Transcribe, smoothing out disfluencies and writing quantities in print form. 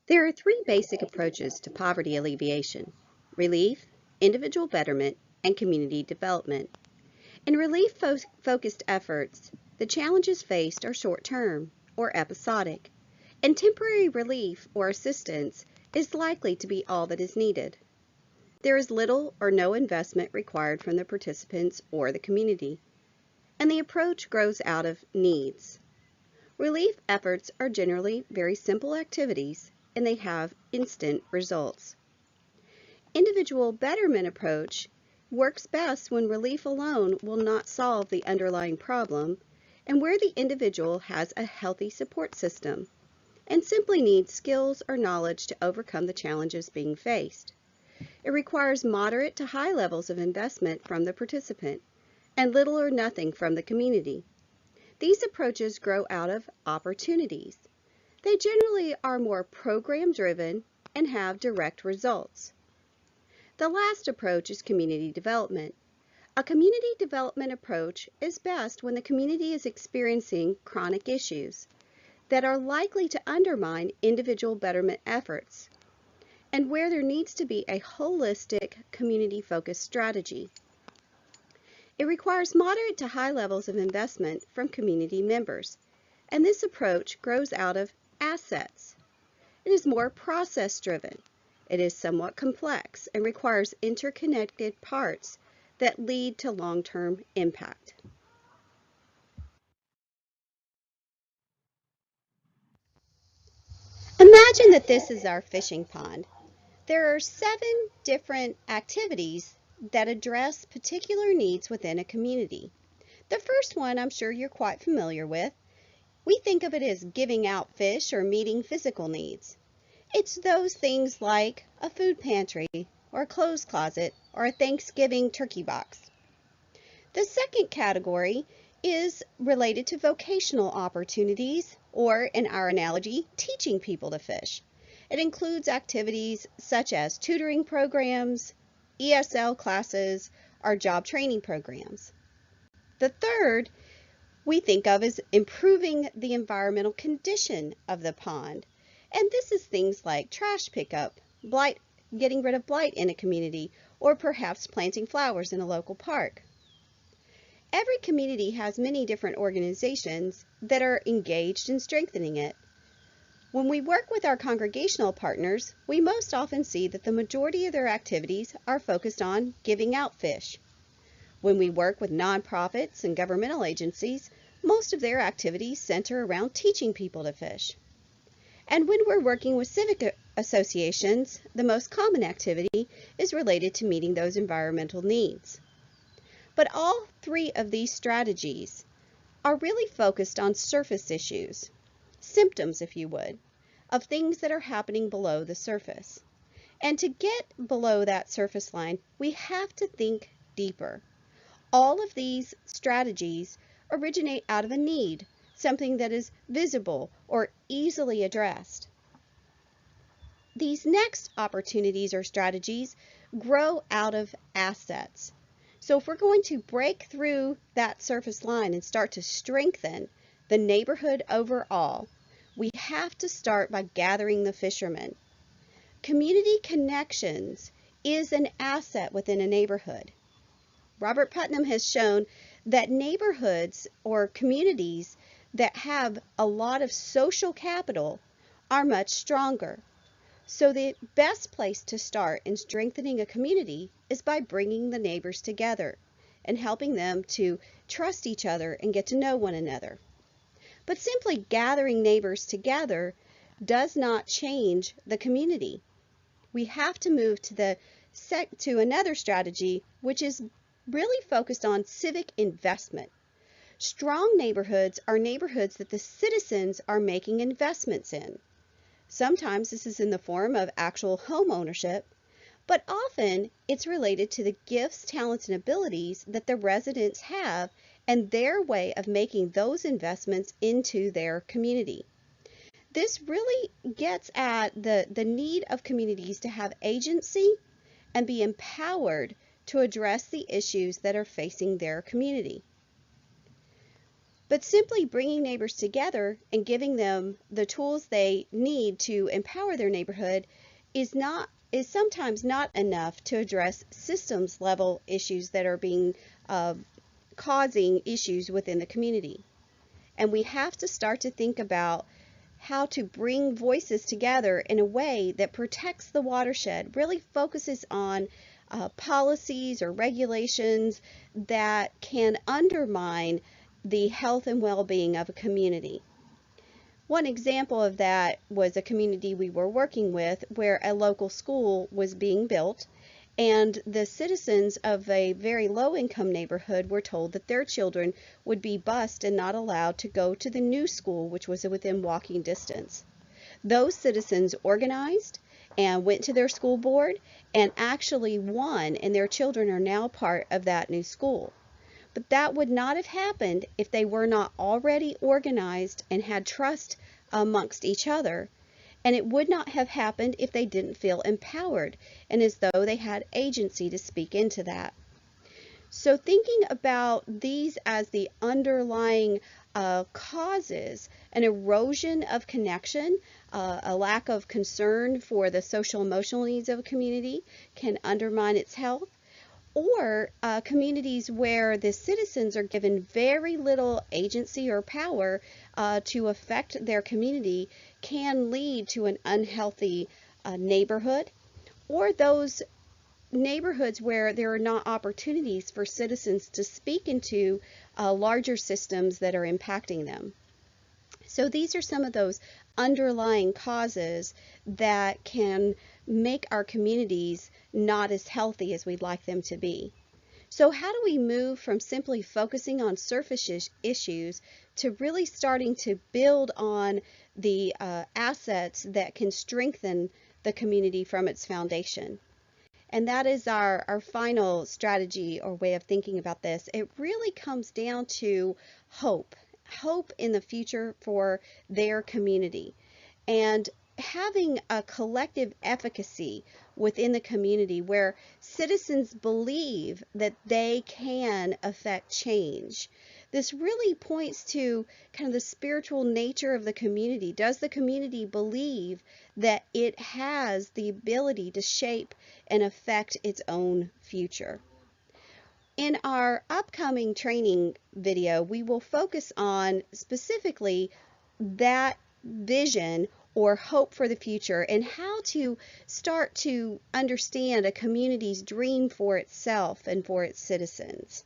There are three basic approaches to poverty alleviation: relief, individual betterment, and community development. In relief-focused efforts, the challenges faced are short-term or episodic, and temporary relief or assistance is likely to be all that is needed. There is little or no investment required from the participants or the community, and the approach grows out of needs. Relief efforts are generally very simple activities, and they have instant results. Individual betterment approach works best when relief alone will not solve the underlying problem and where the individual has a healthy support system and simply needs skills or knowledge to overcome the challenges being faced. It requires moderate to high levels of investment from the participant and little or nothing from the community. These approaches grow out of opportunities. They generally are more program-driven and have direct results. The last approach is community development. A community development approach is best when the community is experiencing chronic issues that are likely to undermine individual betterment efforts, and where there needs to be a holistic community-focused strategy. It requires moderate to high levels of investment from community members, and this approach grows out of assets. It is more process-driven. It is somewhat complex and requires interconnected parts that lead to long-term impact. Imagine that this is our fishing pond. There are 7 different activities that address particular needs within a community. The first one I'm sure you're quite familiar with. We think of it as giving out fish or meeting physical needs. It's those things like a food pantry or a clothes closet or a Thanksgiving turkey box. The second category is related to vocational opportunities, or in our analogy, teaching people to fish. It includes activities such as tutoring programs, ESL classes, or job training programs. The third we think of as improving the environmental condition of the pond. And this is things like trash pickup, blight, getting rid of blight in a community, or perhaps planting flowers in a local park. Every community has many different organizations that are engaged in strengthening it. When we work with our congregational partners, we most often see that the majority of their activities are focused on giving out fish. When we work with nonprofits and governmental agencies, most of their activities center around teaching people to fish. And when we're working with civic associations, the most common activity is related to meeting those environmental needs. But all 3 of these strategies are really focused on surface issues, symptoms if you would, of things that are happening below the surface. And to get below that surface line, we have to think deeper. All of these strategies originate out of a need, something that is visible or easily addressed. These next opportunities or strategies grow out of assets. So if we're going to break through that surface line and start to strengthen the neighborhood overall, we have to start by gathering the fishermen. Community connections is an asset within a neighborhood. Robert Putnam has shown that neighborhoods or communities that have a lot of social capital are much stronger. So the best place to start in strengthening a community is by bringing the neighbors together and helping them to trust each other and get to know one another. But simply gathering neighbors together does not change the community. We have to move to another strategy, which is really focused on civic investment. Strong neighborhoods are neighborhoods that the citizens are making investments in. Sometimes this is in the form of actual home ownership, but often it's related to the gifts, talents, and abilities that the residents have and their way of making those investments into their community. This really gets at the need of communities to have agency and be empowered to address the issues that are facing their community. But simply bringing neighbors together and giving them the tools they need to empower their neighborhood is sometimes not enough to address systems level issues that are being causing issues within the community. And we have to start to think about how to bring voices together in a way that protects the watershed, really focuses on policies or regulations that can undermine the health and well-being of a community. One example of that was a community we were working with where a local school was being built, and the citizens of a very low-income neighborhood were told that their children would be bused and not allowed to go to the new school, which was within walking distance. Those citizens organized and went to their school board and actually won, and their children are now part of that new school. But that would not have happened if they were not already organized and had trust amongst each other. And it would not have happened if they didn't feel empowered and as though they had agency to speak into that. So thinking about these as the underlying causes, an erosion of connection, a lack of concern for the social emotional needs of a community can undermine its health, or communities where the citizens are given very little agency or power to affect their community can lead to an unhealthy neighborhood, or those neighborhoods where there are not opportunities for citizens to speak into larger systems that are impacting them. So these are some of those underlying causes that can make our communities not as healthy as we'd like them to be. So how do we move from simply focusing on surface issues to really starting to build on the assets that can strengthen the community from its foundation? And that is our final strategy or way of thinking about this. It really comes down to hope in the future for their community, and having a collective efficacy within the community where citizens believe that they can affect change. This really points to kind of the spiritual nature of the community. Does the community believe that it has the ability to shape and affect its own future? In our upcoming training video, we will focus on specifically that vision or hope for the future and how to start to understand a community's dream for itself and for its citizens.